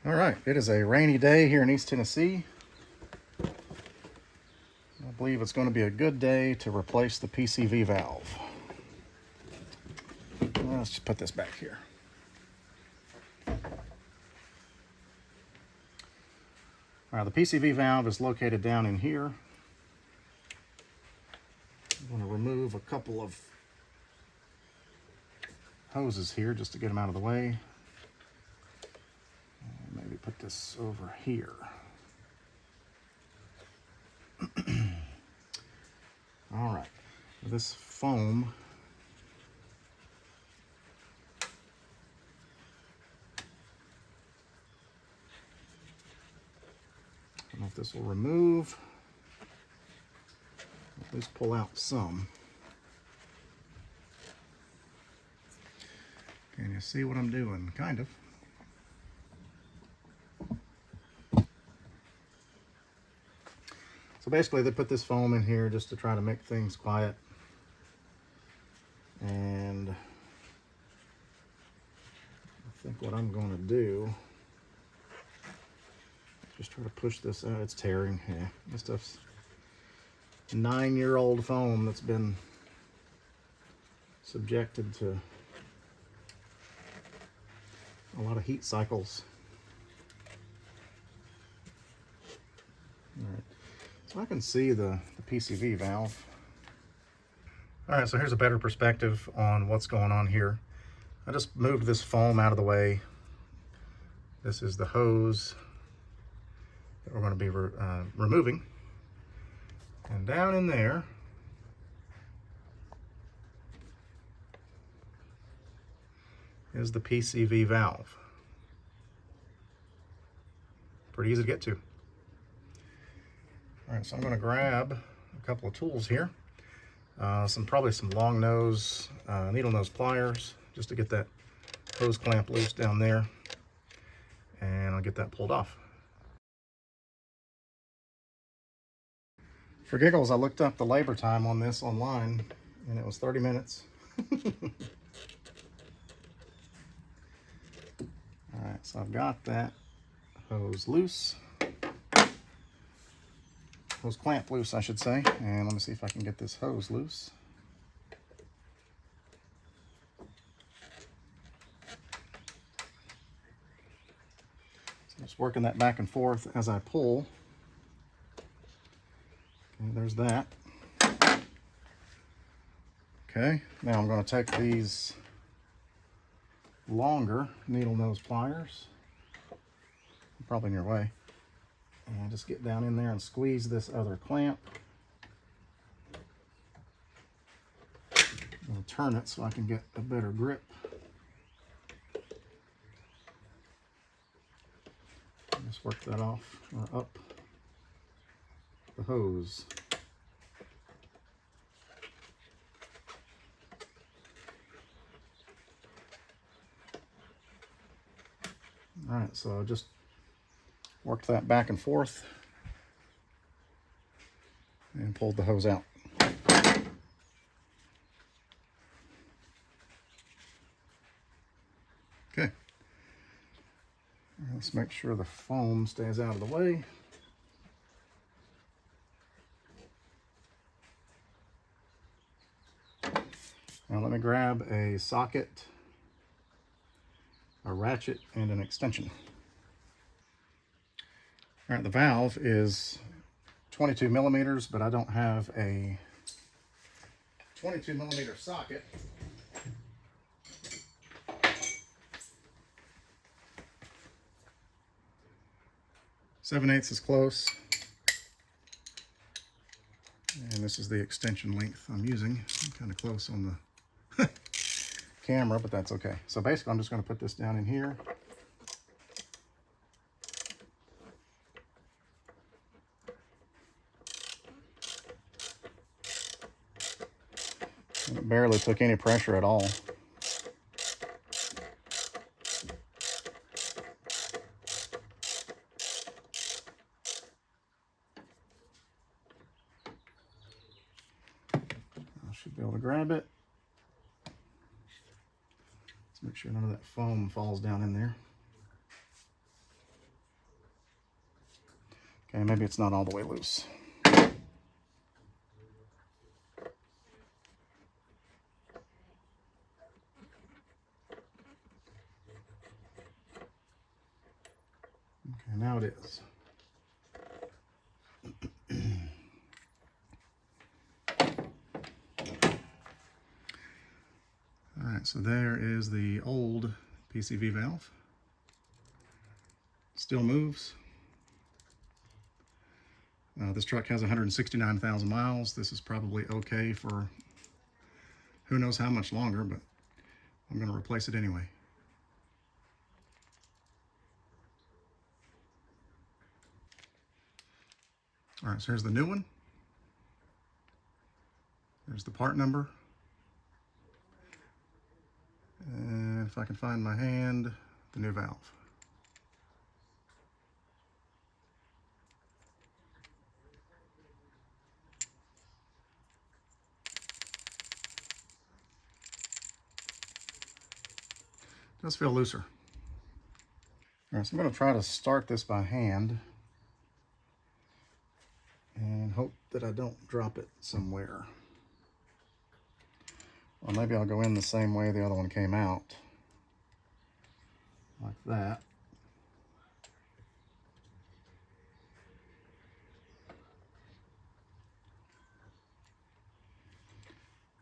All right, it is a rainy day here in East Tennessee. I believe it's going to be a good day to replace the PCV valve. Let's just put this back here. All right, the PCV valve is located down in here. I'm going to remove a couple of hoses here just to get them out of the way. And maybe put this over here. All right, this foam I don't know if this will remove, at least pull out some. Can you see what I'm doing? Kind of. So basically they put this foam in here just to try to make things quiet. And I think what I'm going to do is just try to push this out. It's tearing. Yeah, this stuff's 9-year-old foam that's been subjected to a lot of heat cycles. All right, so I can see the PCV valve. All right, so here's a better perspective on what's going on here. I just moved this foam out of the way. This is the hose that we're going to be removing. And down in there is the PCV valve. Pretty easy to get to. All right, so I'm going to grab a couple of tools here. Probably some long nose, needle nose pliers, just to get that hose clamp loose down there. And I'll get that pulled off. For giggles, I looked up the labor time on this online, and it was 30 minutes. All right, so I've got that hose loose. Hose clamp loose, I should say. And let me see if I can get this hose loose. So just working that back and forth as I pull. Okay, there's that. Okay, now I'm going to take these longer needle nose pliers, probably in your way, and just get down in there and squeeze this other clamp. I'll turn it so I can get a better grip. Just work that off or up the hose. All right, so I'll just worked that back and forth and pulled the hose out. Okay. Let's make sure the foam stays out of the way. Now let me grab a socket, a ratchet, and an extension. All right, the valve is 22 millimeters, but I don't have a 22 millimeter socket. 7/8 is close. And this is the extension length I'm using. I'm kind of close on the camera, but that's okay. So basically I'm just going to put this down in here. And it barely took any pressure at all. I should be able to grab it. Let's make sure none of that foam falls down in there. Okay, maybe it's not all the way loose. Okay, now it is. All right, so there is the old PCV valve. Still moves. This truck has 169,000 miles. This is probably okay for who knows how much longer, but I'm going to replace it anyway. All right, so here's the new one. There's the part number. And if I can find my hand, the new valve. Does feel looser. All right, so I'm going to try to start this by hand and hope that I don't drop it somewhere. Or maybe I'll go in the same way the other one came out, like that.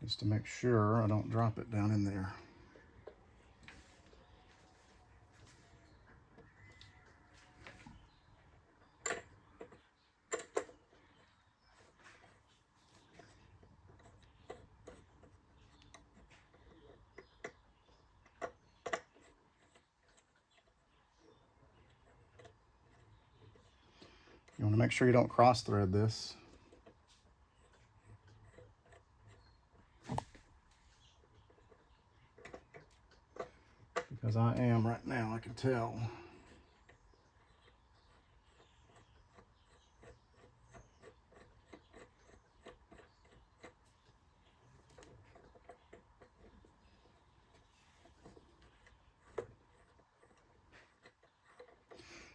Just to make sure I don't drop it down in there. You want to make sure you don't cross thread this. Because I am right now, I can tell.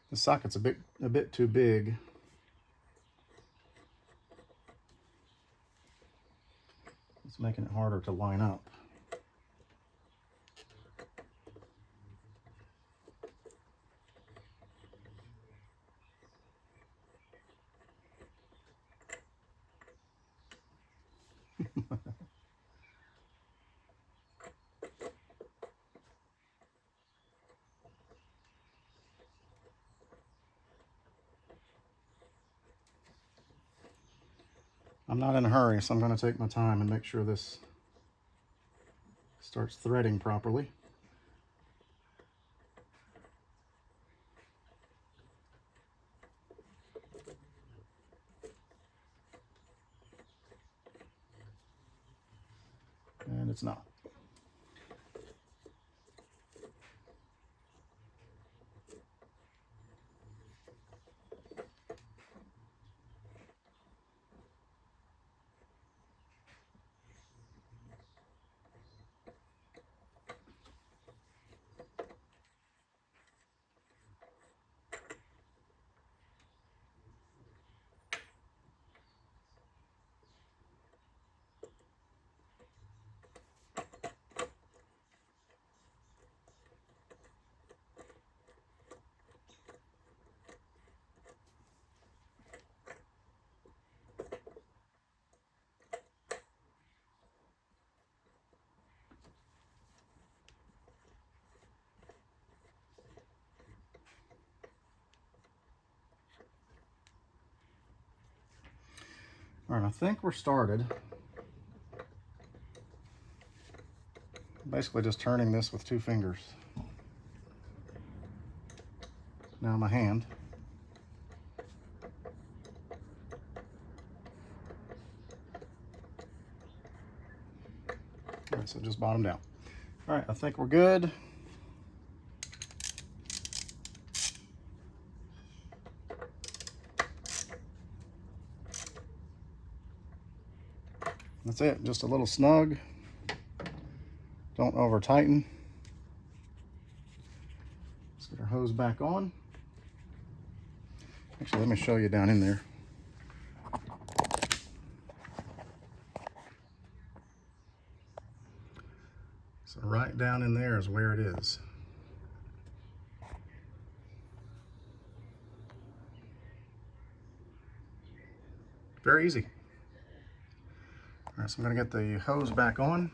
The socket's a bit too big. It's making it harder to line up. I'm not in a hurry, so I'm going to take my time and make sure this starts threading properly. And it's not. All right, I think we're started. Basically just turning this with 2 fingers. Now my hand. All right, so just bottom down. All right, I think we're good. That's it, just a little snug. Don't over tighten. Let's get our hose back on. Actually, let me show you down in there. So right down in there is where it is. Very easy. All right, so I'm going to get the hose back on.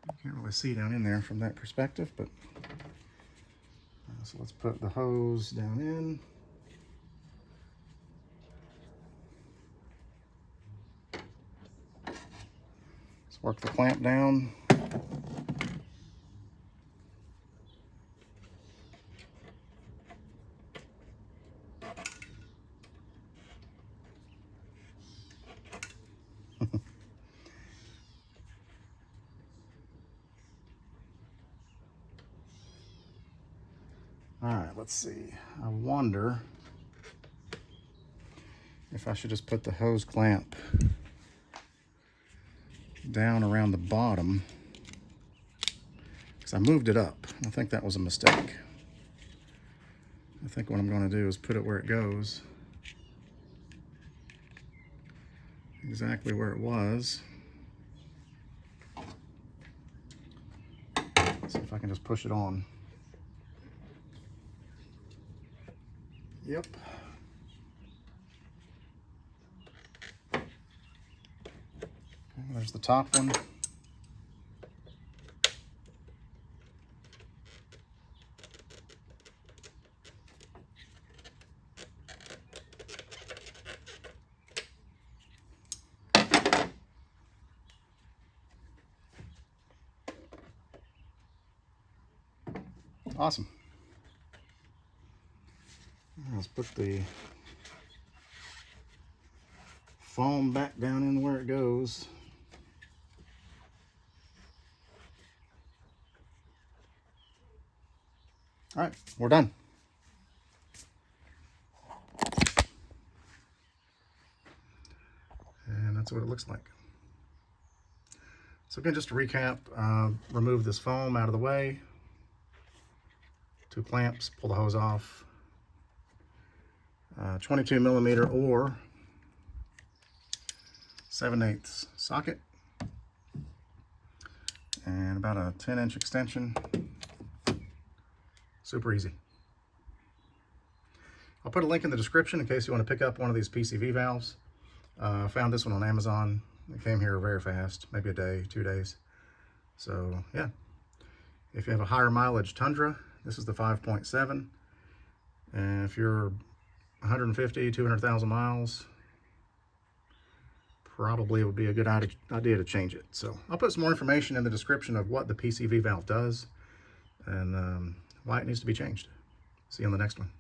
You can't really see down in there from that perspective, but so let's put the hose down in. Let's work the clamp down. All right, let's see. I wonder if I should just put the hose clamp down around the bottom, because I moved it up. I think that was a mistake. I think what I'm going to do is put it where it goes, exactly where it was. See if I can just push it on. Yep. Okay, there's the top one. Awesome. Let's put the foam back down in where it goes. All right, we're done. And that's what it looks like. So again, just to recap, remove this foam out of the way. 2 clamps, pull the hose off. 22 millimeter or 7/8 socket, and about a 10-inch extension. Super easy. I'll put a link in the description in case you want to pick up one of these PCV valves. I found this one on Amazon. It came here very fast, maybe a day, 2 days. So yeah, if you have a higher mileage Tundra, this is the 5.7. And if you're 150, 200,000 miles, probably it would be a good idea to change it. So I'll put some more information in the description of what the PCV valve does and why it needs to be changed. See you on the next one.